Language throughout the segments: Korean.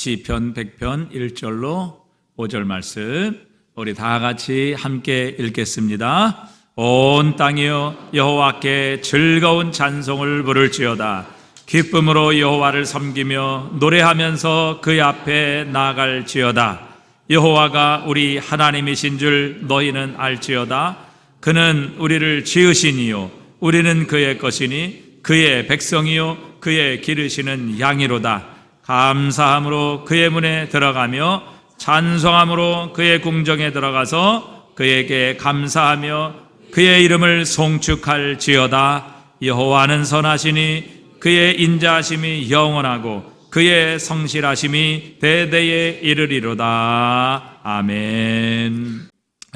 시편 100편 1절로 5절 말씀 우리 다 같이 함께 읽겠습니다. 온 땅이여 여호와께 즐거운 찬송을 부를지어다. 기쁨으로 여호와를 섬기며 노래하면서 그의 앞에 나아갈지어다. 여호와가 우리 하나님이신 줄 너희는 알지어다. 그는 우리를 지으시니요 우리는 그의 것이니 그의 백성이요 그의 기르시는 양이로다. 감사함으로 그의 문에 들어가며 찬송함으로 그의 궁정에 들어가서 그에게 감사하며 그의 이름을 송축할지어다. 여호와는 선하시니 그의 인자하심이 영원하고 그의 성실하심이 대대에 이르리로다. 아멘.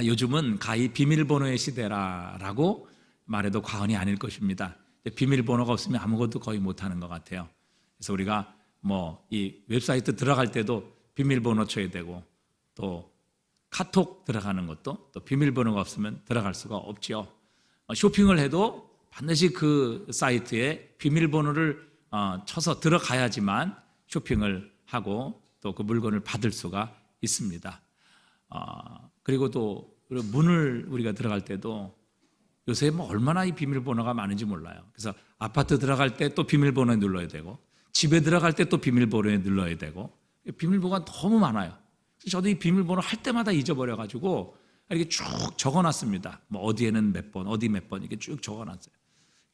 요즘은 가히 비밀번호의 시대라고 말해도 과언이 아닐 것입니다. 비밀번호가 없으면 아무것도 거의 못하는 것 같아요. 그래서 우리가 이 웹사이트 들어갈 때도 비밀번호 쳐야 되고, 또 카톡 들어가는 것도 또 비밀번호가 없으면 들어갈 수가 없지요. 쇼핑을 해도 반드시 그 사이트에 비밀번호를 쳐서 들어가야지만 쇼핑을 하고 또 그 물건을 받을 수가 있습니다. 그리고 또 문을 우리가 들어갈 때도 요새 얼마나 이 비밀번호가 많은지 몰라요. 그래서 아파트 들어갈 때 또 비밀번호에 눌러야 되고, 집에 들어갈 때 또 비밀번호에 눌러야 되고, 비밀번호가 너무 많아요. 저도 이 비밀번호 할 때마다 잊어버려가지고 이렇게 쭉 적어놨습니다. 어디에는 몇 번, 어디 몇 번 이렇게 쭉 적어놨어요.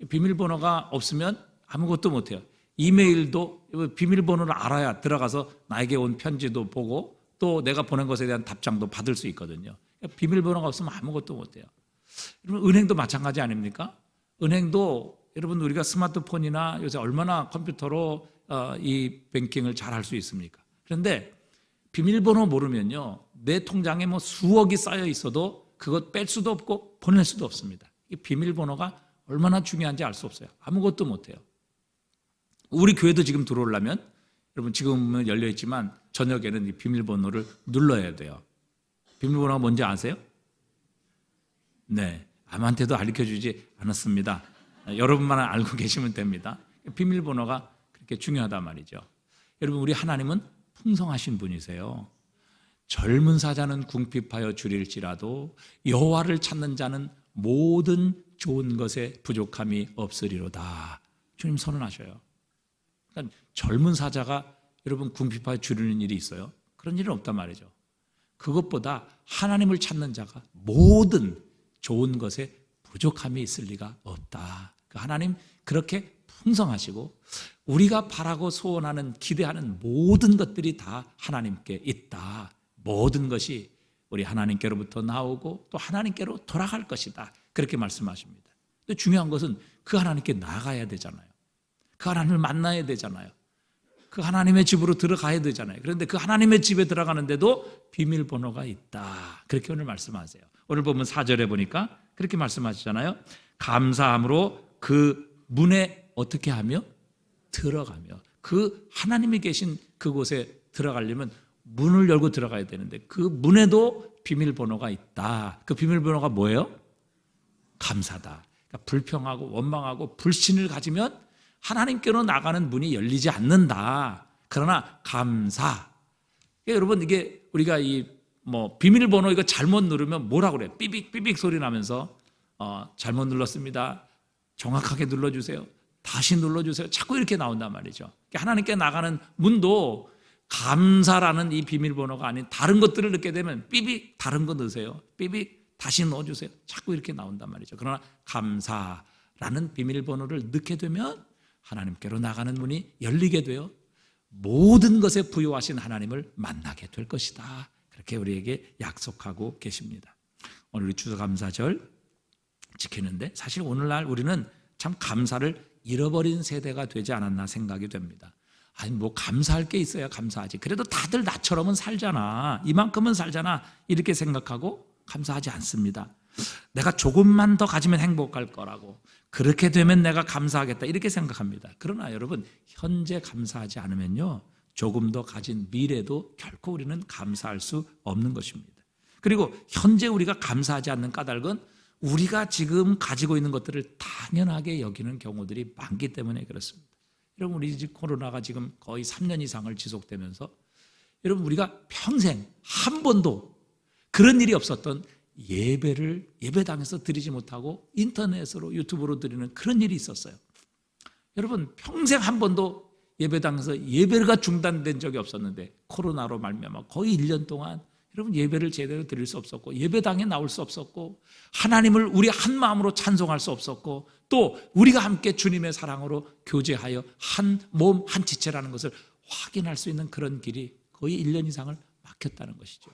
비밀번호가 없으면 아무것도 못해요. 이메일도 비밀번호를 알아야 들어가서 나에게 온 편지도 보고 또 내가 보낸 것에 대한 답장도 받을 수 있거든요. 비밀번호가 없으면 아무것도 못해요. 여러분, 은행도 마찬가지 아닙니까? 은행도 여러분 우리가 스마트폰이나 요새 얼마나 컴퓨터로 이 뱅킹을 잘 할 수 있습니까? 그런데 비밀번호 모르면요, 내 통장에 수억이 쌓여 있어도 그것 뺄 수도 없고 보낼 수도 없습니다. 이 비밀번호가 얼마나 중요한지 알 수 없어요. 아무것도 못해요. 우리 교회도 지금 들어오려면 여러분 지금은 열려 있지만 저녁에는 이 비밀번호를 눌러야 돼요. 비밀번호가 뭔지 아세요? 네, 아무한테도 알려주지 않았습니다. 여러분만 알고 계시면 됩니다. 비밀번호가 그렇게 중요하단 말이죠. 여러분, 우리 하나님은 풍성하신 분이세요. 젊은 사자는 궁핍하여 줄일지라도 여호와를 찾는 자는 모든 좋은 것에 부족함이 없으리로다. 주님 선언하셔요. 그러니까 젊은 사자가 여러분 궁핍하여 줄이는 일이 있어요? 그런 일은 없단 말이죠. 그것보다 하나님을 찾는 자가 모든 좋은 것에 부족함이 있을 리가 없다. 하나님 그렇게 풍성하시고 우리가 바라고 소원하는 기대하는 모든 것들이 다 하나님께 있다. 모든 것이 우리 하나님께로부터 나오고 또 하나님께로 돌아갈 것이다. 그렇게 말씀하십니다. 근데 중요한 것은 그 하나님께 나가야 되잖아요. 그 하나님을 만나야 되잖아요. 그 하나님의 집으로 들어가야 되잖아요. 그런데 그 하나님의 집에 들어가는데도 비밀번호가 있다. 그렇게 오늘 말씀하세요. 오늘 보면 4절에 보니까 그렇게 말씀하시잖아요. 감사함으로 그 문에 어떻게 하며? 들어가며. 그 하나님이 계신 그곳에 들어가려면 문을 열고 들어가야 되는데 그 문에도 비밀번호가 있다. 그 비밀번호가 뭐예요? 감사다. 그러니까 불평하고 원망하고 불신을 가지면 하나님께로 나가는 문이 열리지 않는다. 그러나 감사. 그러니까 여러분 이게 우리가 비밀번호 이거 잘못 누르면 뭐라고 그래요? 삐빅 삐빅 소리 나면서 잘못 눌렀습니다. 정확하게 눌러주세요. 다시 눌러주세요. 자꾸 이렇게 나온단 말이죠. 그러니까 하나님께 나가는 문도 감사라는 이 비밀번호가 아닌 다른 것들을 넣게 되면 삐빅 다른 거 넣으세요. 삐빅 다시 넣어주세요. 자꾸 이렇게 나온단 말이죠. 그러나 감사라는 비밀번호를 넣게 되면 하나님께로 나가는 문이 열리게 돼요. 모든 것에 부유하신 하나님을 만나게 될 것이다. 그렇게 우리에게 약속하고 계십니다. 오늘 우리 추수감사절 지키는데 사실 오늘날 우리는 참 감사를 잃어버린 세대가 되지 않았나 생각이 됩니다. 아니 감사할 게 있어야 감사하지. 그래도 다들 나처럼은 살잖아. 이만큼은 살잖아. 이렇게 생각하고 감사하지 않습니다. 내가 조금만 더 가지면 행복할 거라고. 그렇게 되면 내가 감사하겠다. 이렇게 생각합니다. 그러나 여러분 현재 감사하지 않으면요 조금 더 가진 미래도 결코 우리는 감사할 수 없는 것입니다. 그리고 현재 우리가 감사하지 않는 까닭은 우리가 지금 가지고 있는 것들을 당연하게 여기는 경우들이 많기 때문에 그렇습니다. 여러분 우리 집 코로나가 지금 거의 3년 이상을 지속되면서 여러분, 우리가 평생 한 번도 그런 일이 없었던 예배를 예배당에서 드리지 못하고 인터넷으로 유튜브로 드리는 그런 일이 있었어요. 여러분, 평생 한 번도 예배당에서 예배가 중단된 적이 없었는데 코로나로 말미암아 거의 1년 동안 여러분 예배를 제대로 드릴 수 없었고 예배당에 나올 수 없었고 하나님을 우리 한 마음으로 찬송할 수 없었고 또 우리가 함께 주님의 사랑으로 교제하여 한 몸 한 지체라는 것을 확인할 수 있는 그런 길이 거의 1년 이상을 막혔다는 것이죠.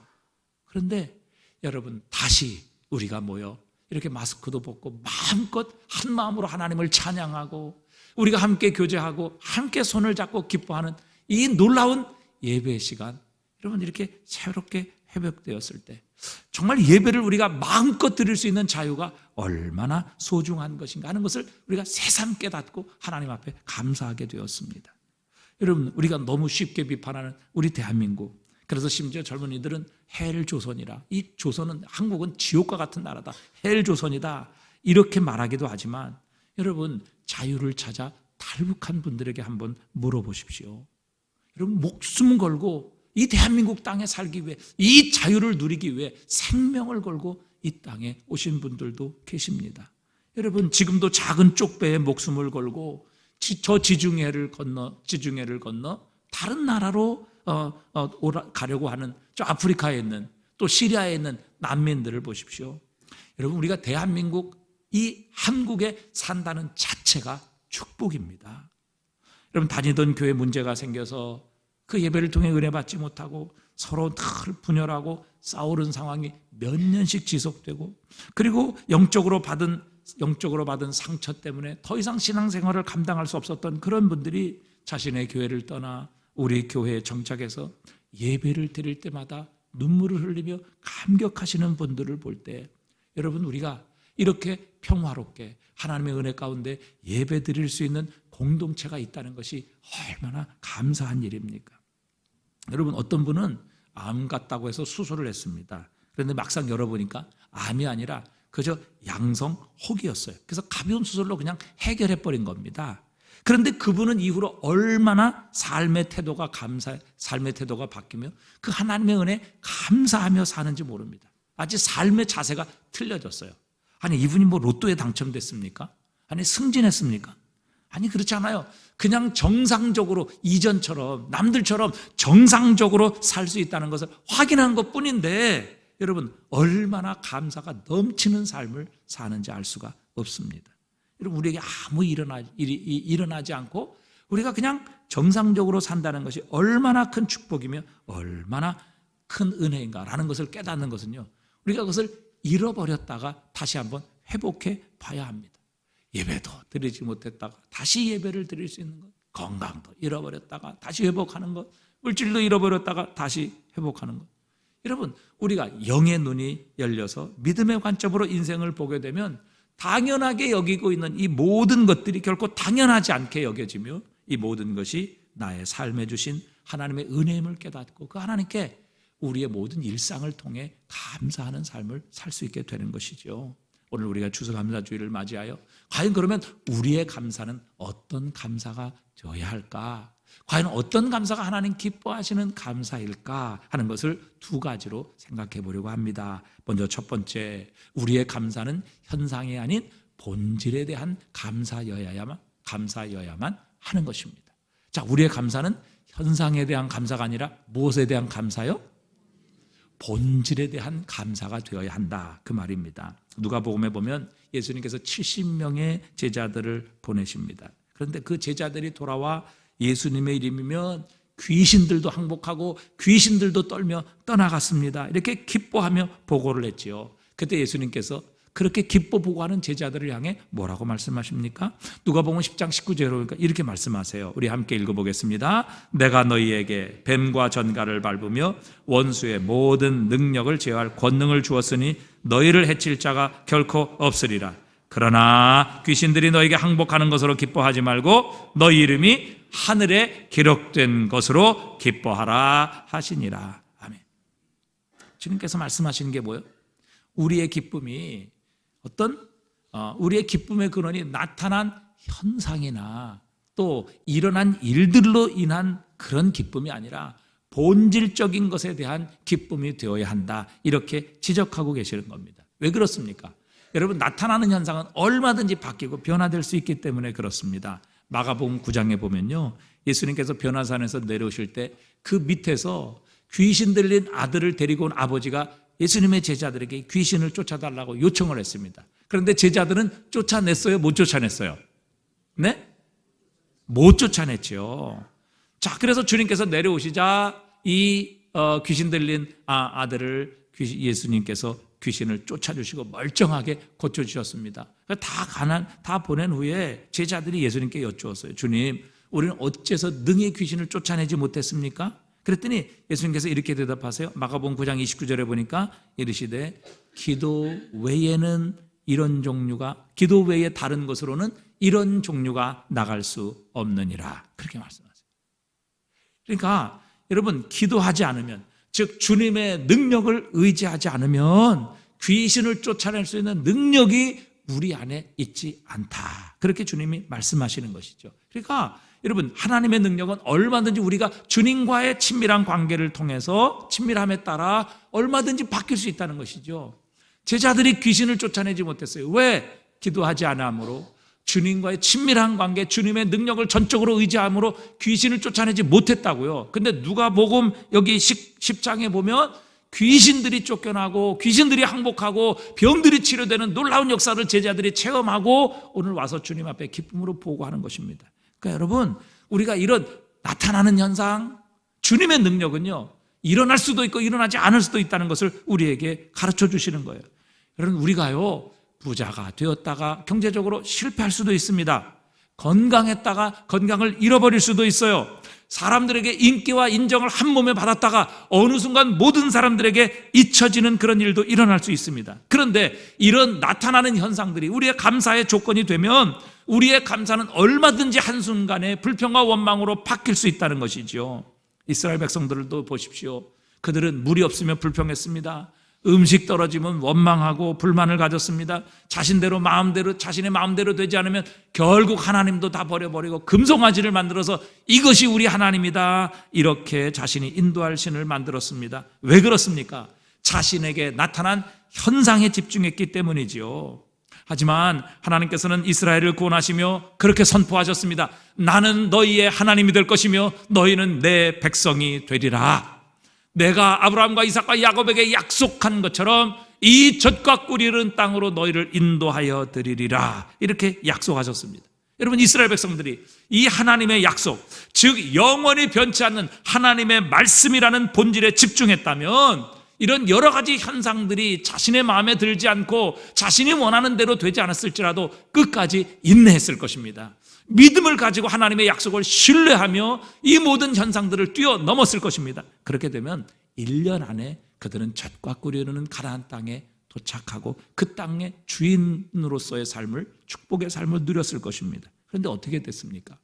그런데 여러분, 다시 우리가 모여 이렇게 마스크도 벗고 마음껏 한 마음으로 하나님을 찬양하고 우리가 함께 교제하고 함께 손을 잡고 기뻐하는 이 놀라운 예배의 시간, 여러분 이렇게 새롭게 회복되었을 때 정말 예배를 우리가 마음껏 드릴 수 있는 자유가 얼마나 소중한 것인가 하는 것을 우리가 새삼 깨닫고 하나님 앞에 감사하게 되었습니다. 여러분, 우리가 너무 쉽게 비판하는 우리 대한민국, 그래서 심지어 젊은이들은 헬조선이라, 이 조선은, 한국은 지옥과 같은 나라다, 헬조선이다 이렇게 말하기도 하지만 여러분, 자유를 찾아 탈북한 분들에게 한번 물어보십시오. 여러분, 목숨 걸고 이 대한민국 땅에 살기 위해, 이 자유를 누리기 위해 생명을 걸고 이 땅에 오신 분들도 계십니다. 여러분, 지금도 작은 쪽배에 목숨을 걸고 저 지중해를 건너 다른 나라로 가려고 하는 저 아프리카에 있는 또 시리아에 있는 난민들을 보십시오. 여러분, 우리가 대한민국 이 한국에 산다는 자체가 축복입니다. 여러분, 다니던 교회 문제가 생겨서 그 예배를 통해 은혜 받지 못하고 서로 늘 분열하고 싸우는 상황이 몇 년씩 지속되고 그리고 영적으로 받은 상처 때문에 더 이상 신앙생활을 감당할 수 없었던 그런 분들이 자신의 교회를 떠나 우리 교회에 정착해서 예배를 드릴 때마다 눈물을 흘리며 감격하시는 분들을 볼 때 여러분, 우리가 이렇게 평화롭게 하나님의 은혜 가운데 예배 드릴 수 있는 공동체가 있다는 것이 얼마나 감사한 일입니까? 여러분, 어떤 분은 암 같다고 해서 수술을 했습니다. 그런데 막상 열어보니까 암이 아니라 그저 양성 혹이었어요. 그래서 가벼운 수술로 그냥 해결해버린 겁니다. 그런데 그분은 이후로 얼마나 삶의 태도가 바뀌며 그 하나님의 은혜에 감사하며 사는지 모릅니다. 아직 삶의 자세가 틀려졌어요. 아니, 이분이 뭐 로또에 당첨됐습니까? 아니, 승진했습니까? 아니, 그렇지 않아요. 그냥 정상적으로 이전처럼 남들처럼 정상적으로 살 수 있다는 것을 확인한 것뿐인데 여러분, 얼마나 감사가 넘치는 삶을 사는지 알 수가 없습니다. 여러분, 우리에게 아무 일이 일어나지 않고 우리가 그냥 정상적으로 산다는 것이 얼마나 큰 축복이며 얼마나 큰 은혜인가라는 것을 깨닫는 것은요, 우리가 그것을 잃어버렸다가 다시 한번 회복해 봐야 합니다. 예배도 드리지 못했다가 다시 예배를 드릴 수 있는 것, 건강도 잃어버렸다가 다시 회복하는 것, 물질도 잃어버렸다가 다시 회복하는 것. 여러분, 우리가 영의 눈이 열려서 믿음의 관점으로 인생을 보게 되면 당연하게 여기고 있는 이 모든 것들이 결코 당연하지 않게 여겨지며 이 모든 것이 나의 삶에 주신 하나님의 은혜임을 깨닫고 그 하나님께 우리의 모든 일상을 통해 감사하는 삶을 살 수 있게 되는 것이죠. 오늘 우리가 추수감사주일을 맞이하여 과연 그러면 우리의 감사는 어떤 감사가 되어야 할까? 과연 어떤 감사가 하나님 기뻐하시는 감사일까 하는 것을 두 가지로 생각해 보려고 합니다. 먼저 첫 번째, 우리의 감사는 현상이 아닌 본질에 대한 감사여야만 하는 것입니다. 자, 우리의 감사는 현상에 대한 감사가 아니라 무엇에 대한 감사요? 본질에 대한 감사가 되어야 한다, 그 말입니다. 누가복음에 보면 예수님께서 70명의 제자들을 보내십니다. 그런데 그 제자들이 돌아와 예수님의 이름이면 귀신들도 항복하고 귀신들도 떨며 떠나갔습니다. 이렇게 기뻐하며 보고를 했지요. 그때 예수님께서 그렇게 기뻐 보고하는 제자들을 향해 뭐라고 말씀하십니까? 누가복음 10장 19절로 이렇게 말씀하세요. 우리 함께 읽어보겠습니다. 내가 너희에게 뱀과 전갈을 밟으며 원수의 모든 능력을 제어할 권능을 주었으니 너희를 해칠 자가 결코 없으리라. 그러나 귀신들이 너희에게 항복하는 것으로 기뻐하지 말고 너희 이름이 하늘에 기록된 것으로 기뻐하라 하시니라. 아멘. 주님께서 말씀하시는 게 뭐예요? 우리의 기쁨이 우리의 기쁨의 근원이 나타난 현상이나 또 일어난 일들로 인한 그런 기쁨이 아니라 본질적인 것에 대한 기쁨이 되어야 한다, 이렇게 지적하고 계시는 겁니다. 왜 그렇습니까? 여러분, 나타나는 현상은 얼마든지 바뀌고 변화될 수 있기 때문에 그렇습니다. 마가복음 9장에 보면요, 예수님께서 변화산에서 내려오실 때 그 밑에서 귀신 들린 아들을 데리고 온 아버지가 예수님의 제자들에게 귀신을 쫓아달라고 요청을 했습니다. 그런데 제자들은 쫓아냈어요? 못 쫓아냈어요? 네? 못 쫓아냈죠. 자, 그래서 주님께서 내려오시자 이 귀신 들린 아들을 예수님께서 귀신을 쫓아주시고 멀쩡하게 고쳐주셨습니다. 다 보낸 후에 제자들이 예수님께 여쭈었어요. 주님, 우리는 어째서 능히 귀신을 쫓아내지 못했습니까? 그랬더니 예수님께서 이렇게 대답하세요. 마가복음 9장 29절에 보니까 이르시되 기도 외에는 기도 외에 다른 것으로는 이런 종류가 나갈 수 없느니라, 그렇게 말씀하세요. 그러니까 여러분, 기도하지 않으면, 즉 주님의 능력을 의지하지 않으면 귀신을 쫓아낼 수 있는 능력이 우리 안에 있지 않다, 그렇게 주님이 말씀하시는 것이죠. 그러니까 여러분, 하나님의 능력은 얼마든지 우리가 주님과의 친밀한 관계를 통해서, 친밀함에 따라 얼마든지 바뀔 수 있다는 것이죠. 제자들이 귀신을 쫓아내지 못했어요. 왜? 기도하지 않음으로, 주님과의 친밀한 관계, 주님의 능력을 전적으로 의지함으로 귀신을 쫓아내지 못했다고요. 근데 누가복음 여기 10장에 보면 귀신들이 쫓겨나고 귀신들이 항복하고 병들이 치료되는 놀라운 역사를 제자들이 체험하고 오늘 와서 주님 앞에 기쁨으로 보고하는 것입니다. 그러니까 여러분, 우리가 이런 나타나는 현상, 주님의 능력은요, 일어날 수도 있고 일어나지 않을 수도 있다는 것을 우리에게 가르쳐 주시는 거예요. 여러분, 우리가요, 부자가 되었다가 경제적으로 실패할 수도 있습니다. 건강했다가 건강을 잃어버릴 수도 있어요. 사람들에게 인기와 인정을 한 몸에 받았다가 어느 순간 모든 사람들에게 잊혀지는 그런 일도 일어날 수 있습니다. 그런데 이런 나타나는 현상들이 우리의 감사의 조건이 되면 우리의 감사는 얼마든지 한순간에 불평과 원망으로 바뀔 수 있다는 것이죠. 이스라엘 백성들도 보십시오. 그들은 물이 없으면 불평했습니다. 음식 떨어지면 원망하고 불만을 가졌습니다. 자신의 마음대로 되지 않으면 결국 하나님도 다 버려버리고 금송아지를 만들어서 이것이 우리 하나님이다, 이렇게 자신이 인도할 신을 만들었습니다. 왜 그렇습니까? 자신에게 나타난 현상에 집중했기 때문이지요. 하지만 하나님께서는 이스라엘을 구원하시며 그렇게 선포하셨습니다. 나는 너희의 하나님이 될 것이며 너희는 내 백성이 되리라. 내가 아브라함과 이삭과 야곱에게 약속한 것처럼 이 젖과 꿀이 흐르는 땅으로 너희를 인도하여 드리리라, 이렇게 약속하셨습니다. 여러분, 이스라엘 백성들이 이 하나님의 약속, 즉 영원히 변치 않는 하나님의 말씀이라는 본질에 집중했다면 이런 여러 가지 현상들이 자신의 마음에 들지 않고 자신이 원하는 대로 되지 않았을지라도 끝까지 인내했을 것입니다. 믿음을 가지고 하나님의 약속을 신뢰하며 이 모든 현상들을 뛰어넘었을 것입니다. 그렇게 되면 1년 안에 그들은 젖과 꿀이 흐르는 가나안 땅에 도착하고 그 땅의 주인으로서의 삶을, 축복의 삶을 누렸을 것입니다. 그런데 어떻게 됐습니까?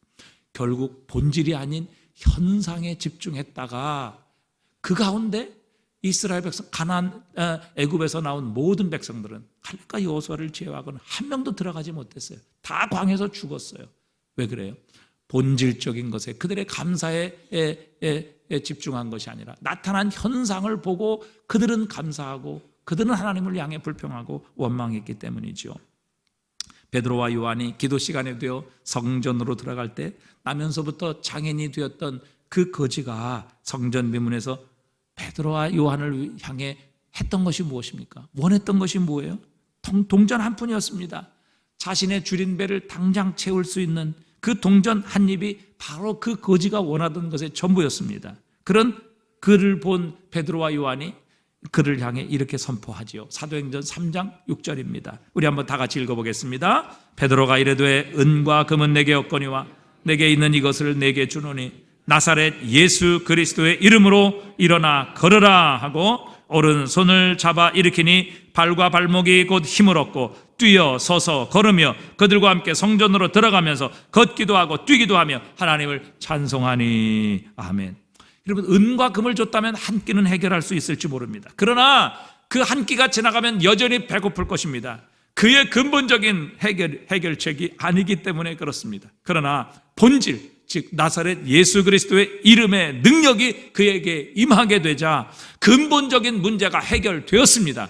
결국 본질이 아닌 현상에 집중했다가 그 가운데 이스라엘 백성, 애굽에서 나온 모든 백성들은 칼렙과 여호수아를 제외하고는 한 명도 들어가지 못했어요. 다 광에서 죽었어요. 왜 그래요? 본질적인 것에, 그들의 감사에 집중한 것이 아니라 나타난 현상을 보고 그들은 감사하고 그들은 하나님을 향해 불평하고 원망했기 때문이죠. 베드로와 요한이 기도 시간에 되어 성전으로 들어갈 때 나면서부터 장인이 되었던 그 거지가 성전 미문에서 베드로와 요한을 향해 했던 것이 무엇입니까? 원했던 것이 뭐예요? 동전 한 푼이었습니다. 자신의 줄인 배를 당장 채울 수 있는 그 동전 한 입이 바로 그 거지가 원하던 것의 전부였습니다. 그런 그를 본 베드로와 요한이 그를 향해 이렇게 선포하지요. 사도행전 3장 6절입니다. 우리 한번 다 같이 읽어보겠습니다. 베드로가 이르되 은과 금은 내게 없거니와 내게 있는 이것을 내게 주노니 나사렛 예수 그리스도의 이름으로 일어나 걸으라 하고 오른손을 잡아 일으키니 발과 발목이 곧 힘을 얻고 뛰어 서서 걸으며 그들과 함께 성전으로 들어가면서 걷기도 하고 뛰기도 하며 하나님을 찬송하니. 아멘. 여러분, 은과 금을 줬다면 한 끼는 해결할 수 있을지 모릅니다. 그러나 그 한 끼가 지나가면 여전히 배고플 것입니다. 그의 근본적인 해결책이 아니기 때문에 그렇습니다. 그러나 본질, 즉 나사렛 예수 그리스도의 이름의 능력이 그에게 임하게 되자 근본적인 문제가 해결되었습니다.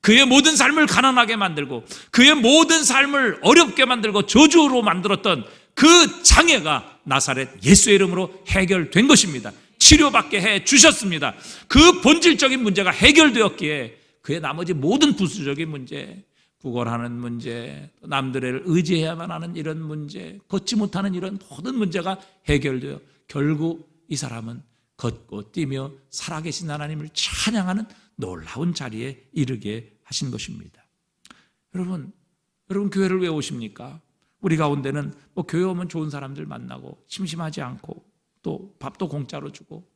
그의 모든 삶을 가난하게 만들고 그의 모든 삶을 어렵게 만들고 저주로 만들었던 그 장애가 나사렛 예수의 이름으로 해결된 것입니다. 치료받게 해 주셨습니다. 그 본질적인 문제가 해결되었기에 그의 나머지 모든 부수적인 문제, 구걸하는 문제, 남들을 의지해야만 하는 이런 문제, 걷지 못하는 이런 모든 문제가 해결되어 결국 이 사람은 걷고 뛰며 살아계신 하나님을 찬양하는 놀라운 자리에 이르게 하신 것입니다. 여러분 교회를 왜 오십니까? 우리 가운데는 교회 오면 좋은 사람들 만나고 심심하지 않고 또 밥도 공짜로 주고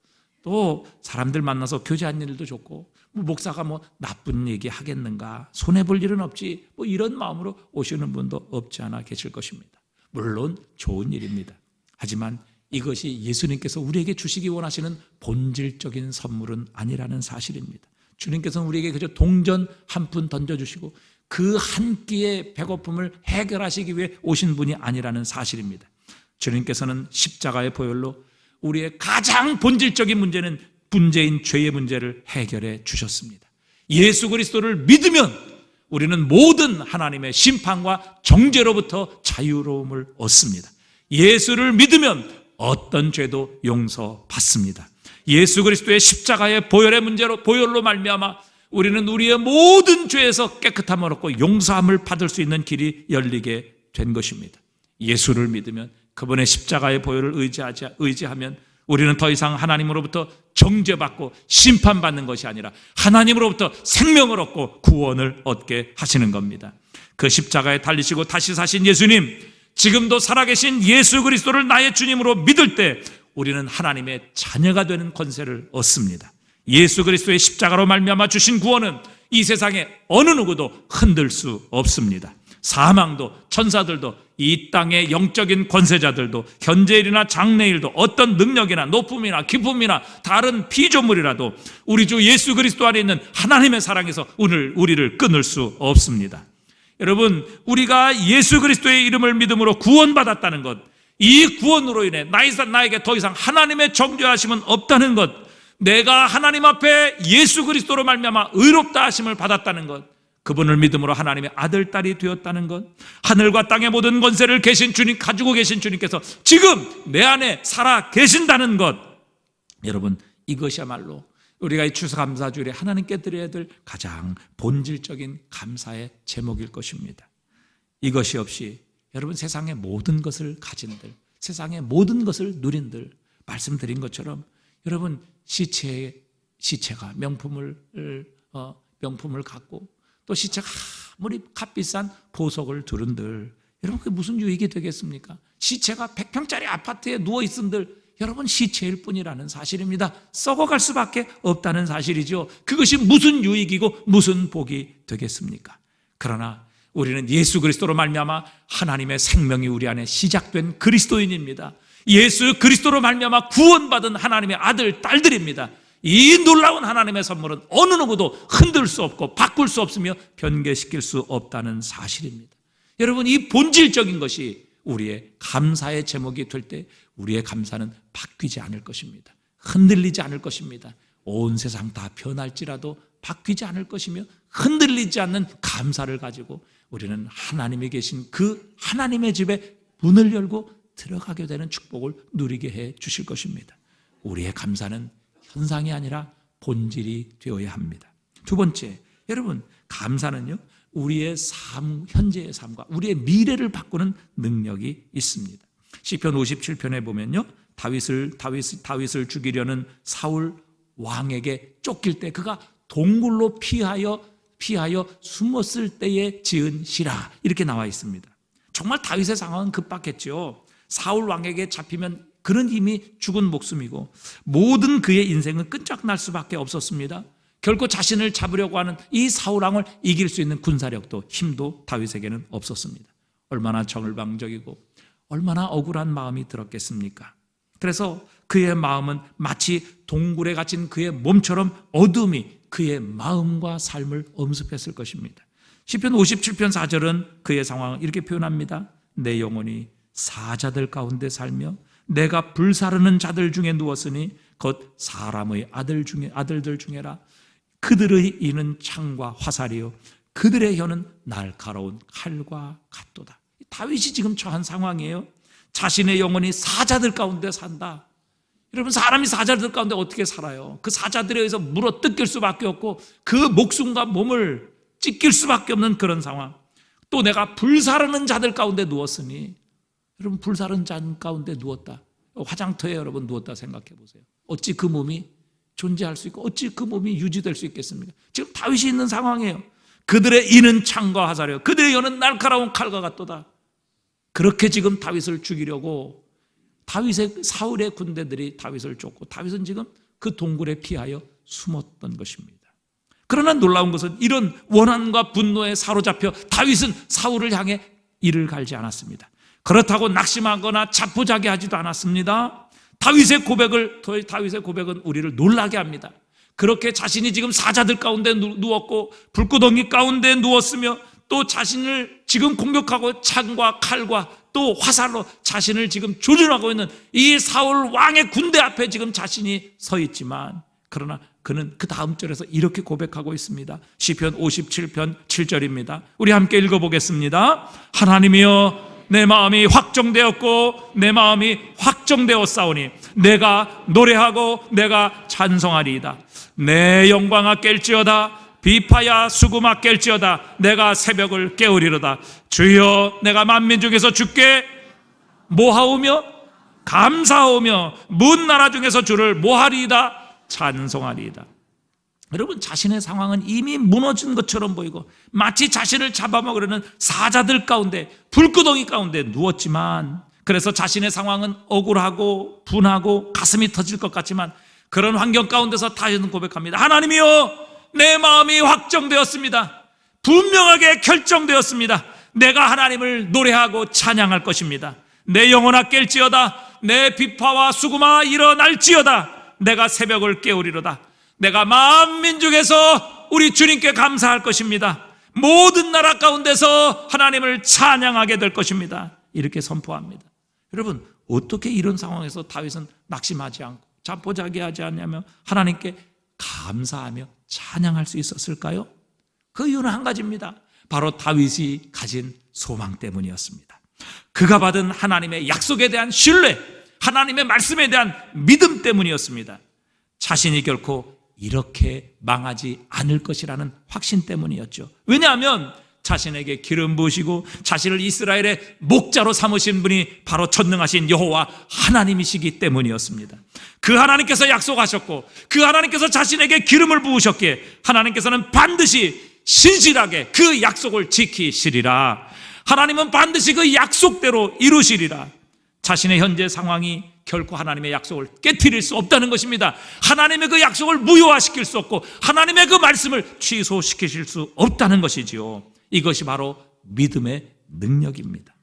또 사람들 만나서 교제하는 일도 좋고 목사가 나쁜 얘기 하겠는가, 손해볼 일은 없지, 이런 마음으로 오시는 분도 없지 않아 계실 것입니다. 물론 좋은 일입니다. 하지만 이것이 예수님께서 우리에게 주시기 원하시는 본질적인 선물은 아니라는 사실입니다. 주님께서는 우리에게 그저 동전 한 푼 던져주시고 그 한 끼의 배고픔을 해결하시기 위해 오신 분이 아니라는 사실입니다. 주님께서는 십자가의 보혈로 우리의 가장 본질적인 문제인 죄의 문제를 해결해 주셨습니다. 예수 그리스도를 믿으면 우리는 모든 하나님의 심판과 정죄로부터 자유로움을 얻습니다. 예수를 믿으면 어떤 죄도 용서받습니다. 예수 그리스도의 십자가의 보혈로 말미암아 우리는 우리의 모든 죄에서 깨끗함을 얻고 용서함을 받을 수 있는 길이 열리게 된 것입니다. 예수를 믿으면 그분의 십자가의 보혈을 의지하면 우리는 더 이상 하나님으로부터 정죄받고 심판받는 것이 아니라 하나님으로부터 생명을 얻고 구원을 얻게 하시는 겁니다. 그 십자가에 달리시고 다시 사신 예수님, 지금도 살아계신 예수 그리스도를 나의 주님으로 믿을 때 우리는 하나님의 자녀가 되는 권세를 얻습니다. 예수 그리스도의 십자가로 말미암아 주신 구원은 이 세상에 어느 누구도 흔들 수 없습니다. 사망도 천사들도 이 땅의 영적인 권세자들도 현재일이나 장래일도 어떤 능력이나 높음이나 기쁨이나 다른 피조물이라도 우리 주 예수 그리스도 안에 있는 하나님의 사랑에서 오늘 우리를 끊을 수 없습니다. 여러분, 우리가 예수 그리스도의 이름을 믿음으로 구원받았다는 것, 이 구원으로 인해 나에게 더 이상 하나님의 정죄하심은 없다는 것, 내가 하나님 앞에 예수 그리스도로 말미암아 의롭다 하심을 받았다는 것, 그분을 믿음으로 하나님의 아들, 딸이 되었다는 것, 하늘과 땅의 모든 권세를 가지고 계신 주님께서 지금 내 안에 살아 계신다는 것, 여러분, 이것이야말로 우리가 이 추수감사주일에 하나님께 드려야 될 가장 본질적인 감사의 제목일 것입니다. 이것이 없이 여러분 세상의 모든 것을 가진들, 세상의 모든 것을 누린들, 말씀드린 것처럼 여러분 시체가 명품을 갖고 또 시체가 아무리 값비싼 보석을 두른들, 여러분 그게 무슨 유익이 되겠습니까? 시체가 100평짜리 아파트에 누워있은들 여러분 시체일 뿐이라는 사실입니다. 썩어갈 수밖에 없다는 사실이죠. 그것이 무슨 유익이고 무슨 복이 되겠습니까? 그러나 우리는 예수 그리스도로 말미암아 하나님의 생명이 우리 안에 시작된 그리스도인입니다. 예수 그리스도로 말미암아 구원받은 하나님의 아들, 딸들입니다. 이 놀라운 하나님의 선물은 어느 누구도 흔들 수 없고 바꿀 수 없으며 변개시킬 수 없다는 사실입니다. 여러분, 이 본질적인 것이 우리의 감사의 제목이 될 때 우리의 감사는 바뀌지 않을 것입니다. 흔들리지 않을 것입니다. 온 세상 다 변할지라도 바뀌지 않을 것이며 흔들리지 않는 감사를 가지고 우리는 하나님이 계신 그 하나님의 집에 문을 열고 들어가게 되는 축복을 누리게 해 주실 것입니다. 우리의 감사는 현상이 아니라 본질이 되어야 합니다. 두 번째, 여러분, 감사는요, 우리의 삶, 현재의 삶과 우리의 미래를 바꾸는 능력이 있습니다. 시편 57편에 보면요, 다윗을 죽이려는 사울 왕에게 쫓길 때 그가 동굴로 피하여 숨었을 때에 지은 시라, 이렇게 나와 있습니다. 정말 다윗의 상황은 급박했죠. 사울 왕에게 잡히면 그는 이미 죽은 목숨이고 모든 그의 인생은 끝장날 수밖에 없었습니다. 결코 자신을 잡으려고 하는 이 사울 왕을 이길 수 있는 군사력도 힘도 다윗에게는 없었습니다. 얼마나 정을방적이고 얼마나 억울한 마음이 들었겠습니까? 그래서 그의 마음은 마치 동굴에 갇힌 그의 몸처럼 어둠이 그의 마음과 삶을 엄습했을 것입니다. 시편 57편 4절은 그의 상황을 이렇게 표현합니다. 내 영혼이 사자들 가운데 살며 내가 불사르는 자들 중에 누웠으니 곧 사람의 아들들 중에라. 그들의 이는 창과 화살이요 그들의 혀는 날카로운 칼과 같도다. 다윗이 지금 처한 상황이에요. 자신의 영혼이 사자들 가운데 산다. 여러분, 사람이 사자들 가운데 어떻게 살아요? 그 사자들에 의해서 물어 뜯길 수밖에 없고 그 목숨과 몸을 찢길 수밖에 없는 그런 상황. 또 내가 불사르는 자들 가운데 누웠으니, 여러분, 불사르는 자 가운데 누웠다. 화장터에 여러분 누웠다 생각해 보세요. 어찌 그 몸이 존재할 수 있고 어찌 그 몸이 유지될 수 있겠습니까? 지금 다윗이 있는 상황이에요. 그들의 이는 창과 화살이요 그들의 혀는 날카로운 칼과 같도다. 그렇게 지금 다윗을 죽이려고 사울의 군대들이 다윗을 쫓고 다윗은 지금 그 동굴에 피하여 숨었던 것입니다. 그러나 놀라운 것은 이런 원한과 분노에 사로잡혀 다윗은 사울을 향해 이를 갈지 않았습니다. 그렇다고 낙심하거나 자포자기하지도 않았습니다. 다윗의 고백은 우리를 놀라게 합니다. 그렇게 자신이 지금 사자들 가운데 누웠고 불구덩이 가운데 누웠으며 또 자신을 지금 공격하고 창과 칼과 또 화살로 자신을 지금 조준하고 있는 이 사울 왕의 군대 앞에 지금 자신이 서 있지만, 그러나 그는 그 다음 절에서 이렇게 고백하고 있습니다. 시편 57편 7절입니다. 우리 함께 읽어보겠습니다. 하나님이여, 내 마음이 확정되었고 내 마음이 확정되었사오니 내가 노래하고 내가 찬송하리이다. 내 영광아 깰지어다. 비파야 수구마 깰지어다. 내가 새벽을 깨우리로다. 주여, 내가 만민 중에서 주께 모하오며 감사하오며 문 나라 중에서 주를 모하리이다. 찬송하리이다. 여러분, 자신의 상황은 이미 무너진 것처럼 보이고 마치 자신을 잡아먹으려는 사자들 가운데 불구덩이 가운데 누웠지만, 그래서 자신의 상황은 억울하고 분하고 가슴이 터질 것 같지만 그런 환경 가운데서 다윗은 고백합니다. 하나님이여, 내 마음이 확정되었습니다. 분명하게 결정되었습니다. 내가 하나님을 노래하고 찬양할 것입니다. 내 영혼아 깰지어다. 내 비파와 수구마 일어날지어다. 내가 새벽을 깨우리로다. 내가 만민 중에서 우리 주님께 감사할 것입니다. 모든 나라 가운데서 하나님을 찬양하게 될 것입니다. 이렇게 선포합니다. 여러분, 어떻게 이런 상황에서 다윗은 낙심하지 않고 자포자기하지 않냐며 하나님께 감사하며 찬양할 수 있었을까요? 그 이유는 한 가지입니다. 바로 다윗이 가진 소망 때문이었습니다. 그가 받은 하나님의 약속에 대한 신뢰, 하나님의 말씀에 대한 믿음 때문이었습니다. 자신이 결코 이렇게 망하지 않을 것이라는 확신 때문이었죠. 왜냐하면 자신에게 기름 부으시고 자신을 이스라엘의 목자로 삼으신 분이 바로 전능하신 여호와 하나님이시기 때문이었습니다. 그 하나님께서 약속하셨고 그 하나님께서 자신에게 기름을 부으셨기에 하나님께서는 반드시 신실하게 그 약속을 지키시리라. 하나님은 반드시 그 약속대로 이루시리라. 자신의 현재 상황이 결코 하나님의 약속을 깨트릴 수 없다는 것입니다. 하나님의 그 약속을 무효화시킬 수 없고 하나님의 그 말씀을 취소시키실 수 없다는 것이지요. 이것이 바로 믿음의 능력입니다.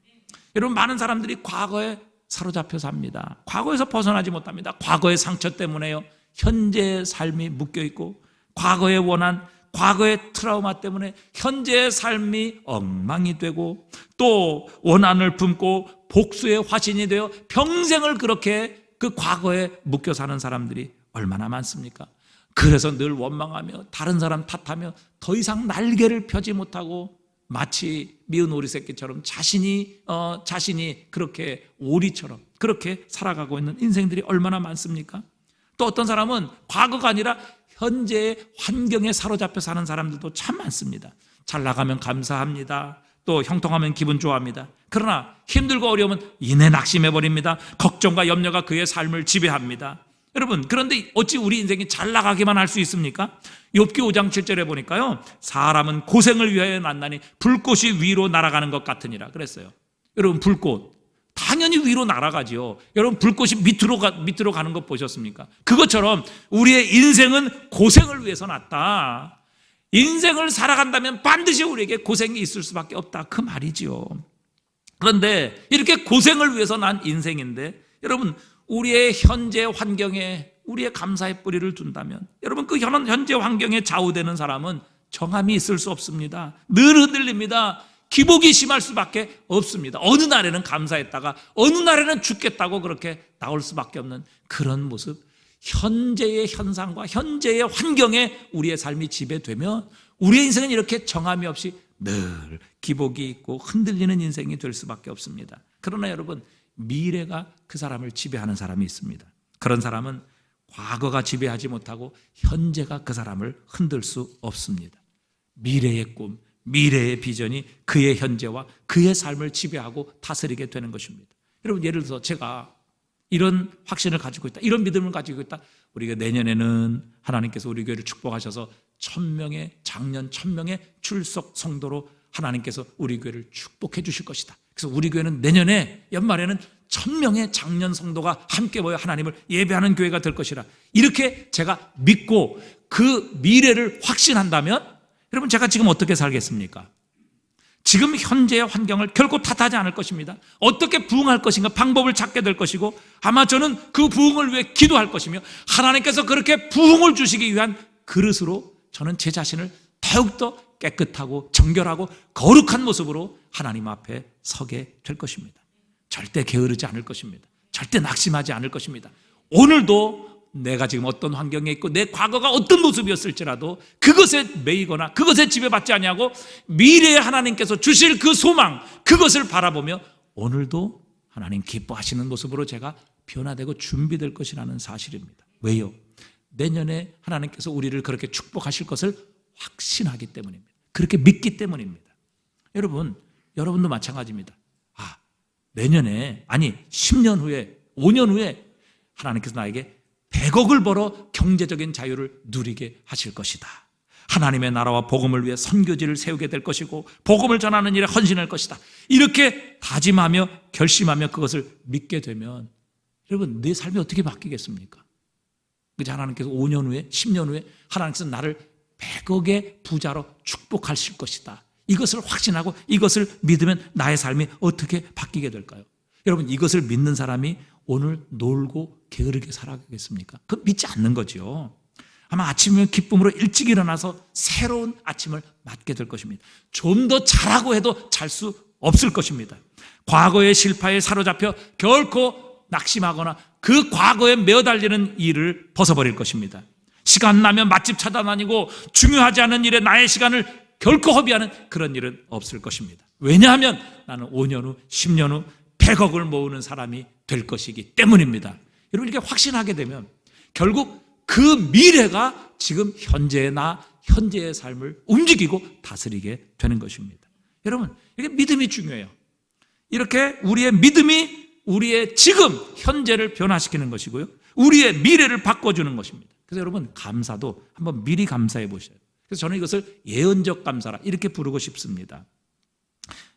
여러분, 많은 사람들이 과거에 사로잡혀 삽니다. 과거에서 벗어나지 못합니다. 과거의 상처 때문에요. 현재의 삶이 묶여있고 과거의 원한, 과거의 트라우마 때문에 현재의 삶이 엉망이 되고 또 원한을 품고 복수의 화신이 되어 평생을 그렇게 그 과거에 묶여 사는 사람들이 얼마나 많습니까? 그래서 늘 원망하며 다른 사람 탓하며 더 이상 날개를 펴지 못하고 마치 미운 오리 새끼처럼 자신이 그렇게 오리처럼 그렇게 살아가고 있는 인생들이 얼마나 많습니까? 또 어떤 사람은 과거가 아니라 현재의 환경에 사로잡혀 사는 사람들도 참 많습니다. 잘 나가면 감사합니다. 또 형통하면 기분 좋아합니다. 그러나 힘들고 어려우면 이내 낙심해버립니다. 걱정과 염려가 그의 삶을 지배합니다. 여러분, 그런데 어찌 우리 인생이 잘 나가기만 할 수 있습니까? 욥기 5장 7절에 보니까요, 사람은 고생을 위하여 났나니 불꽃이 위로 날아가는 것 같으니라 그랬어요. 여러분, 불꽃 당연히 위로 날아가지요. 여러분, 불꽃이 밑으로 가는 것 보셨습니까? 그것처럼 우리의 인생은 고생을 위해서 났다. 인생을 살아간다면 반드시 우리에게 고생이 있을 수밖에 없다, 그 말이지요. 그런데 이렇게 고생을 위해서 난 인생인데, 여러분, 우리의 현재 환경에 우리의 감사의 뿌리를 둔다면, 여러분, 그 현재 환경에 좌우되는 사람은 정함이 있을 수 없습니다. 늘 흔들립니다. 기복이 심할 수밖에 없습니다. 어느 날에는 감사했다가 어느 날에는 죽겠다고 그렇게 나올 수밖에 없는 그런 모습. 현재의 현상과 현재의 환경에 우리의 삶이 지배되면 우리의 인생은 이렇게 정함이 없이 늘 기복이 있고 흔들리는 인생이 될 수밖에 없습니다. 그러나 여러분, 미래가 그 사람을 지배하는 사람이 있습니다. 그런 사람은 과거가 지배하지 못하고 현재가 그 사람을 흔들 수 없습니다. 미래의 꿈, 미래의 비전이 그의 현재와 그의 삶을 지배하고 다스리게 되는 것입니다. 여러분, 예를 들어서 제가 이런 확신을 가지고 있다, 이런 믿음을 가지고 있다. 우리가 내년에는 하나님께서 우리 교회를 축복하셔서 1000명의 작년 1000명의 출석 성도로 하나님께서 우리 교회를 축복해 주실 것이다. 그래서 우리 교회는 내년에 연말에는 1000명의 작년 성도가 함께 모여 하나님을 예배하는 교회가 될 것이라, 이렇게 제가 믿고 그 미래를 확신한다면 여러분, 제가 지금 어떻게 살겠습니까? 지금 현재의 환경을 결코 탓하지 않을 것입니다. 어떻게 부응할 것인가 방법을 찾게 될 것이고, 아마 저는 그 부응을 위해 기도할 것이며 하나님께서 그렇게 부응을 주시기 위한 그릇으로 저는 제 자신을 더욱더 깨끗하고 정결하고 거룩한 모습으로 하나님 앞에 서게 될 것입니다. 절대 게으르지 않을 것입니다. 절대 낙심하지 않을 것입니다. 오늘도 내가 지금 어떤 환경에 있고 내 과거가 어떤 모습이었을지라도 그것에 매이거나 그것에 지배받지 아니하고 미래에 하나님께서 주실 그 소망, 그것을 바라보며 오늘도 하나님 기뻐하시는 모습으로 제가 변화되고 준비될 것이라는 사실입니다. 왜요? 내년에 하나님께서 우리를 그렇게 축복하실 것을 확신하기 때문입니다. 그렇게 믿기 때문입니다. 여러분도 마찬가지입니다. 내년에, 아니 10년 후에, 5년 후에 하나님께서 나에게 100억을 벌어 경제적인 자유를 누리게 하실 것이다. 하나님의 나라와 복음을 위해 선교지를 세우게 될 것이고 복음을 전하는 일에 헌신할 것이다. 이렇게 다짐하며 결심하며 그것을 믿게 되면 여러분, 내 삶이 어떻게 바뀌겠습니까? 그래서 하나님께서 5년 후에, 10년 후에 하나님께서 나를 100억의 부자로 축복하실 것이다. 이것을 확신하고 이것을 믿으면 나의 삶이 어떻게 바뀌게 될까요? 여러분, 이것을 믿는 사람이 오늘 놀고 게으르게 살아가겠습니까? 그건 믿지 않는 거죠. 아마 아침이면 기쁨으로 일찍 일어나서 새로운 아침을 맞게 될 것입니다. 좀 더 잘하고 해도 잘 수 없을 것입니다. 과거의 실패에 사로잡혀 결코 낙심하거나 그 과거에 매어달리는 일을 벗어버릴 것입니다. 시간 나면 맛집 찾아다니고 중요하지 않은 일에 나의 시간을 결코 허비하는 그런 일은 없을 것입니다. 왜냐하면 나는 5년 후, 10년 후 100억을 모으는 사람이 될 것이기 때문입니다. 여러분, 이렇게 확신하게 되면 결국 그 미래가 지금 현재의 현재의 삶을 움직이고 다스리게 되는 것입니다. 여러분, 이게 믿음이 중요해요. 이렇게 우리의 믿음이 우리의 지금 현재를 변화시키는 것이고요, 우리의 미래를 바꿔주는 것입니다. 그래서 여러분, 감사도 한번 미리 감사해 보셔야 돼요. 그래서 저는 이것을 예언적 감사라 이렇게 부르고 싶습니다.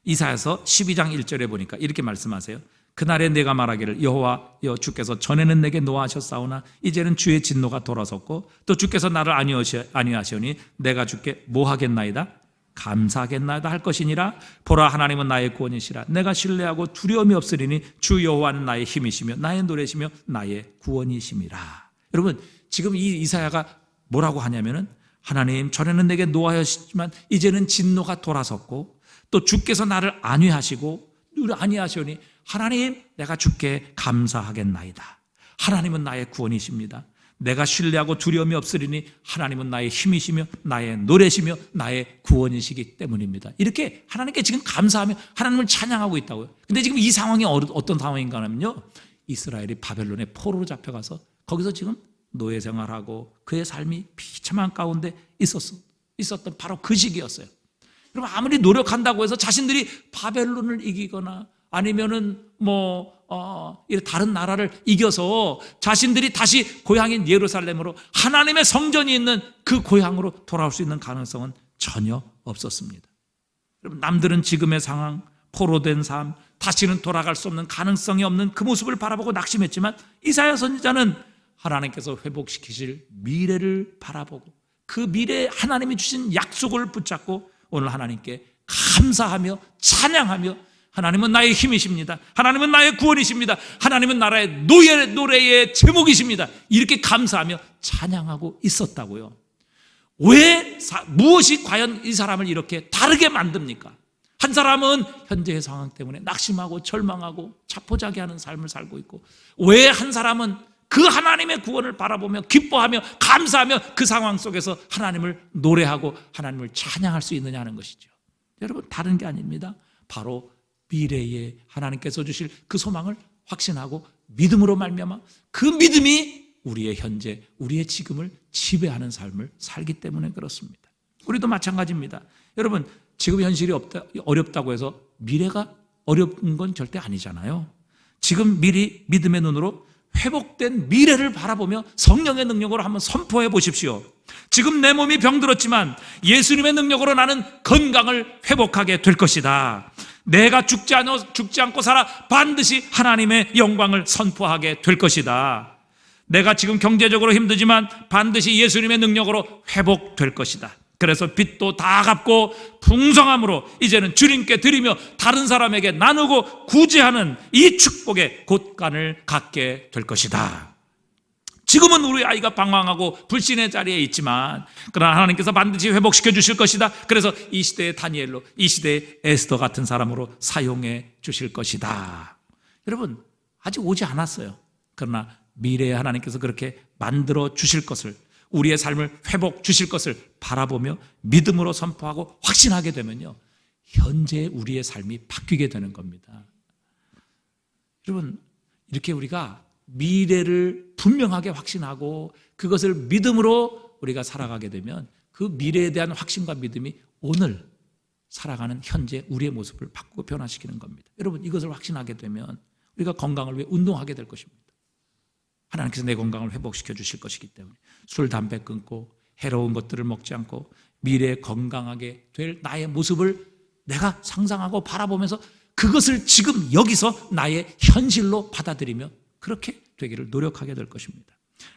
이사야서 12장 1절에 보니까 이렇게 말씀하세요. 그날에 내가 말하기를 여호와여 주께서 전에는 내게 노하셨사오나 이제는 주의 진노가 돌아섰고 또 주께서 나를 아니하시오니 내가 주께 뭐 하겠나이다? 감사하겠나이다 할 것이니라. 보라, 하나님은 나의 구원이시라. 내가 신뢰하고 두려움이 없으리니 주 여호와는 나의 힘이시며 나의 노래시며 나의 구원이심이라. 여러분, 지금 이 이사야가 뭐라고 하냐면은, 하나님, 전에는 내게 노하셨지만 이제는 진노가 돌아섰고 또 주께서 나를 안위하시고 아니하시오니 하나님, 내가 주께 감사하겠나이다. 하나님은 나의 구원이십니다. 내가 신뢰하고 두려움이 없으리니 하나님은 나의 힘이시며 나의 노래시며 나의 구원이시기 때문입니다. 이렇게 하나님께 지금 감사하며 하나님을 찬양하고 있다고요. 근데 지금 이 상황이 어떤 상황인가 하면요, 이스라엘이 바벨론의 포로로 잡혀가서 거기서 지금 노예 생활하고 그의 삶이 비참한 가운데 있었던 바로 그 시기였어요. 여러분, 아무리 노력한다고 해서 자신들이 바벨론을 이기거나 아니면은 다른 나라를 이겨서 자신들이 다시 고향인 예루살렘으로 하나님의 성전이 있는 그 고향으로 돌아올 수 있는 가능성은 전혀 없었습니다. 여러분, 남들은 지금의 상황, 포로된 삶, 다시는 돌아갈 수 없는 가능성이 없는 그 모습을 바라보고 낙심했지만 이사야 선지자는 하나님께서 회복시키실 미래를 바라보고 그 미래에 하나님이 주신 약속을 붙잡고 오늘 하나님께 감사하며 찬양하며, 하나님은 나의 힘이십니다. 하나님은 나의 구원이십니다. 하나님은 나라의 노래의 제목이십니다. 이렇게 감사하며 찬양하고 있었다고요. 무엇이 과연 이 사람을 이렇게 다르게 만듭니까? 한 사람은 현재의 상황 때문에 낙심하고 절망하고 자포자기하는 삶을 살고 있고, 왜 한 사람은 그 하나님의 구원을 바라보며 기뻐하며 감사하며 그 상황 속에서 하나님을 노래하고 하나님을 찬양할 수 있느냐 하는 것이죠. 여러분, 다른 게 아닙니다. 바로 미래에 하나님께서 주실 그 소망을 확신하고 믿음으로 말미암아 그 믿음이 우리의 현재, 우리의 지금을 지배하는 삶을 살기 때문에 그렇습니다. 우리도 마찬가지입니다. 여러분, 지금 현실이 어렵다고 해서 미래가 어려운 건 절대 아니잖아요. 지금 미리 믿음의 눈으로 회복된 미래를 바라보며 성령의 능력으로 한번 선포해 보십시오. 지금 내 몸이 병들었지만 예수님의 능력으로 나는 건강을 회복하게 될 것이다. 내가 죽지 않고 살아 반드시 하나님의 영광을 선포하게 될 것이다. 내가 지금 경제적으로 힘들지만 반드시 예수님의 능력으로 회복될 것이다. 그래서 빚도 다 갚고 풍성함으로 이제는 주님께 드리며 다른 사람에게 나누고 구제하는 이 축복의 곳간을 갖게 될 것이다. 지금은 우리 아이가 방황하고 불신의 자리에 있지만 그러나 하나님께서 반드시 회복시켜 주실 것이다. 그래서 이 시대의 다니엘로, 이 시대의 에스더 같은 사람으로 사용해 주실 것이다. 여러분, 아직 오지 않았어요. 그러나 미래에 하나님께서 그렇게 만들어 주실 것을, 우리의 삶을 회복 주실 것을 바라보며 믿음으로 선포하고 확신하게 되면요, 현재 우리의 삶이 바뀌게 되는 겁니다. 여러분, 이렇게 우리가 미래를 분명하게 확신하고 그것을 믿음으로 우리가 살아가게 되면 그 미래에 대한 확신과 믿음이 오늘 살아가는 현재 우리의 모습을 바꾸고 변화시키는 겁니다. 여러분, 이것을 확신하게 되면 우리가 건강을 위해 운동하게 될 것입니다. 하나님께서 내 건강을 회복시켜 주실 것이기 때문에 술, 담배 끊고 해로운 것들을 먹지 않고 미래에 건강하게 될 나의 모습을 내가 상상하고 바라보면서 그것을 지금 여기서 나의 현실로 받아들이며 그렇게 되기를 노력하게 될 것입니다.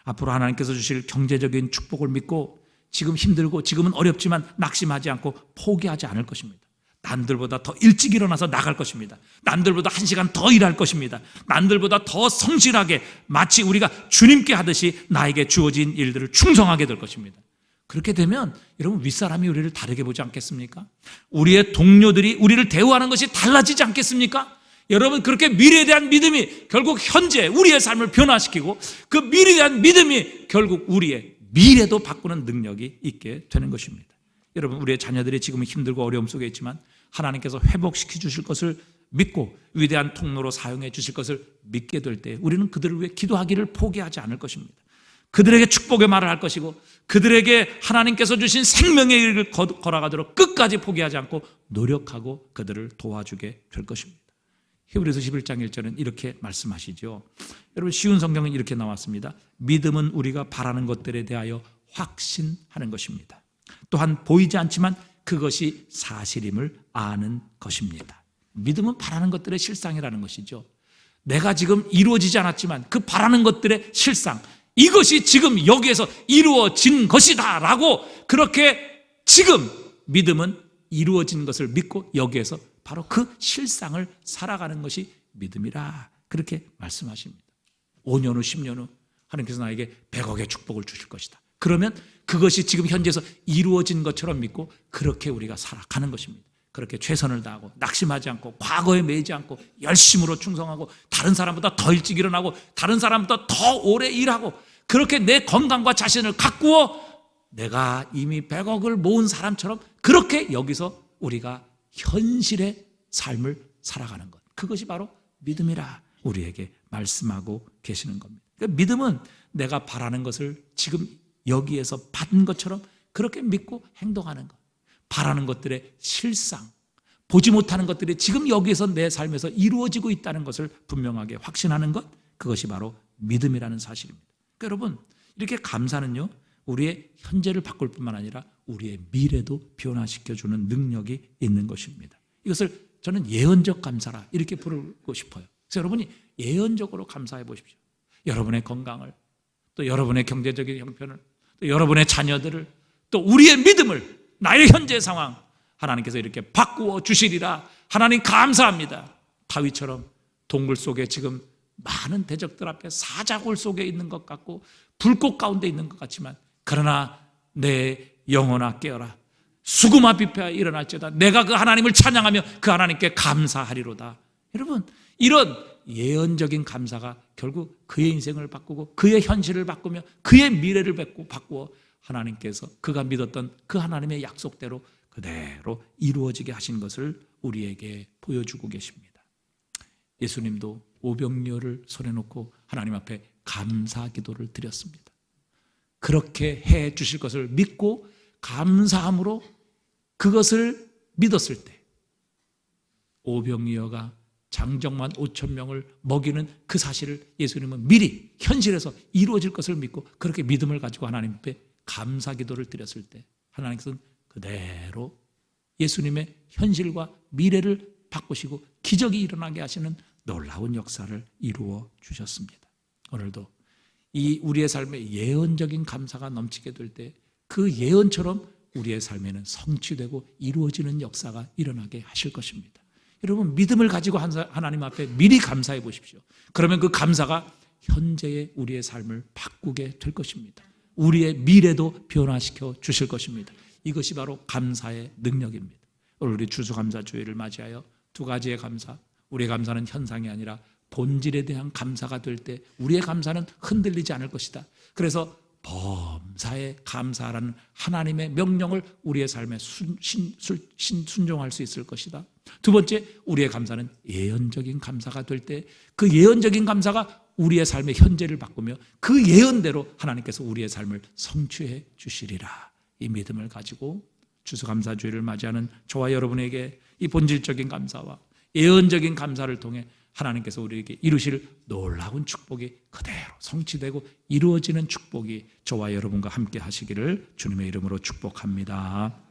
앞으로 하나님께서 주실 경제적인 축복을 믿고 지금 힘들고 지금은 어렵지만 낙심하지 않고 포기하지 않을 것입니다. 남들보다 더 일찍 일어나서 나갈 것입니다. 남들보다 1시간 더 일할 것입니다. 남들보다 더 성실하게 마치 우리가 주님께 하듯이 나에게 주어진 일들을 충성하게 될 것입니다. 그렇게 되면 여러분, 윗사람이 우리를 다르게 보지 않겠습니까? 우리의 동료들이 우리를 대우하는 것이 달라지지 않겠습니까? 여러분, 그렇게 미래에 대한 믿음이 결국 현재 우리의 삶을 변화시키고 그 미래에 대한 믿음이 결국 우리의 미래도 바꾸는 능력이 있게 되는 것입니다. 여러분, 우리의 자녀들이 지금은 힘들고 어려움 속에 있지만 하나님께서 회복시켜 주실 것을 믿고 위대한 통로로 사용해 주실 것을 믿게 될 때 우리는 그들을 위해 기도하기를 포기하지 않을 것입니다. 그들에게 축복의 말을 할 것이고 그들에게 하나님께서 주신 생명의 길을 걸어가도록 끝까지 포기하지 않고 노력하고 그들을 도와주게 될 것입니다. 히브리서 11장 1절은 이렇게 말씀하시죠. 여러분, 쉬운 성경은 이렇게 나왔습니다. 믿음은 우리가 바라는 것들에 대하여 확신하는 것입니다. 또한 보이지 않지만 그것이 사실임을 아는 것입니다. 믿음은 바라는 것들의 실상이라는 것이죠. 내가 지금 이루어지지 않았지만 그 바라는 것들의 실상, 이것이 지금 여기에서 이루어진 것이다 라고, 그렇게 지금 믿음은 이루어진 것을 믿고 여기에서 바로 그 실상을 살아가는 것이 믿음이라, 그렇게 말씀하십니다. 5년 후 10년 후 하나님께서 나에게 100억의 축복을 주실 것이다. 그러면 그것이 지금 현재에서 이루어진 것처럼 믿고 그렇게 우리가 살아가는 것입니다. 그렇게 최선을 다하고 낙심하지 않고 과거에 매이지 않고 열심으로 충성하고 다른 사람보다 더 일찍 일어나고 다른 사람보다 더 오래 일하고 그렇게 내 건강과 자신을 가꾸어 내가 이미 100억을 모은 사람처럼 그렇게 여기서 우리가 현실의 삶을 살아가는 것, 그것이 바로 믿음이라 우리에게 말씀하고 계시는 겁니다. 그러니까 믿음은 내가 바라는 것을 지금 여기에서 받은 것처럼 그렇게 믿고 행동하는 것, 바라는 것들의 실상, 보지 못하는 것들이 지금 여기에서 내 삶에서 이루어지고 있다는 것을 분명하게 확신하는 것, 그것이 바로 믿음이라는 사실입니다. 그러니까 여러분, 이렇게 감사는요, 우리의 현재를 바꿀 뿐만 아니라 우리의 미래도 변화시켜주는 능력이 있는 것입니다. 이것을 저는 예언적 감사라 이렇게 부르고 싶어요. 그래서 여러분이 예언적으로 감사해 보십시오. 여러분의 건강을, 또 여러분의 경제적인 형편을, 또 여러분의 자녀들을, 또 우리의 믿음을, 나의 현재 상황 하나님께서 이렇게 바꾸어 주시리라. 하나님 감사합니다. 다윗처럼 동굴 속에 지금 많은 대적들 앞에 사자골 속에 있는 것 같고 불꽃 가운데 있는 것 같지만, 그러나 내 영혼아 깨어라, 수구마 비패하 일어날지어다. 내가 그 하나님을 찬양하며 그 하나님께 감사하리로다. 여러분, 이런 예언적인 감사가 결국 그의 인생을 바꾸고 그의 현실을 바꾸며 그의 미래를 바꾸어 하나님께서 그가 믿었던 그 하나님의 약속대로 그대로 이루어지게 하신 것을 우리에게 보여주고 계십니다. 예수님도 오병이어를 손에 놓고 하나님 앞에 감사 기도를 드렸습니다. 그렇게 해 주실 것을 믿고 감사함으로 그것을 믿었을 때 오병이어가 장정만 5천 명을 먹이는 그 사실을 예수님은 미리 현실에서 이루어질 것을 믿고 그렇게 믿음을 가지고 하나님 앞에 감사 기도를 드렸을 때 하나님께서는 그대로 예수님의 현실과 미래를 바꾸시고 기적이 일어나게 하시는 놀라운 역사를 이루어 주셨습니다. 오늘도 이 우리의 삶에 예언적인 감사가 넘치게 될 때 그 예언처럼 우리의 삶에는 성취되고 이루어지는 역사가 일어나게 하실 것입니다. 여러분, 믿음을 가지고 하나님 앞에 미리 감사해 보십시오. 그러면 그 감사가 현재의 우리의 삶을 바꾸게 될 것입니다. 우리의 미래도 변화시켜 주실 것입니다. 이것이 바로 감사의 능력입니다. 오늘 우리 추수감사주일을 맞이하여 두 가지의 감사, 우리의 감사는 현상이 아니라 본질에 대한 감사가 될 때 우리의 감사는 흔들리지 않을 것이다. 그래서 범사에 감사하라는 하나님의 명령을 우리의 삶에 순종할 수 있을 것이다. 두 번째, 우리의 감사는 예언적인 감사가 될 때 그 예언적인 감사가 우리의 삶의 현재를 바꾸며 그 예언대로 하나님께서 우리의 삶을 성취해 주시리라. 이 믿음을 가지고 추수감사주일을 맞이하는 저와 여러분에게 이 본질적인 감사와 예언적인 감사를 통해 하나님께서 우리에게 이루실 놀라운 축복이 그대로 성취되고 이루어지는 축복이 저와 여러분과 함께 하시기를 주님의 이름으로 축복합니다.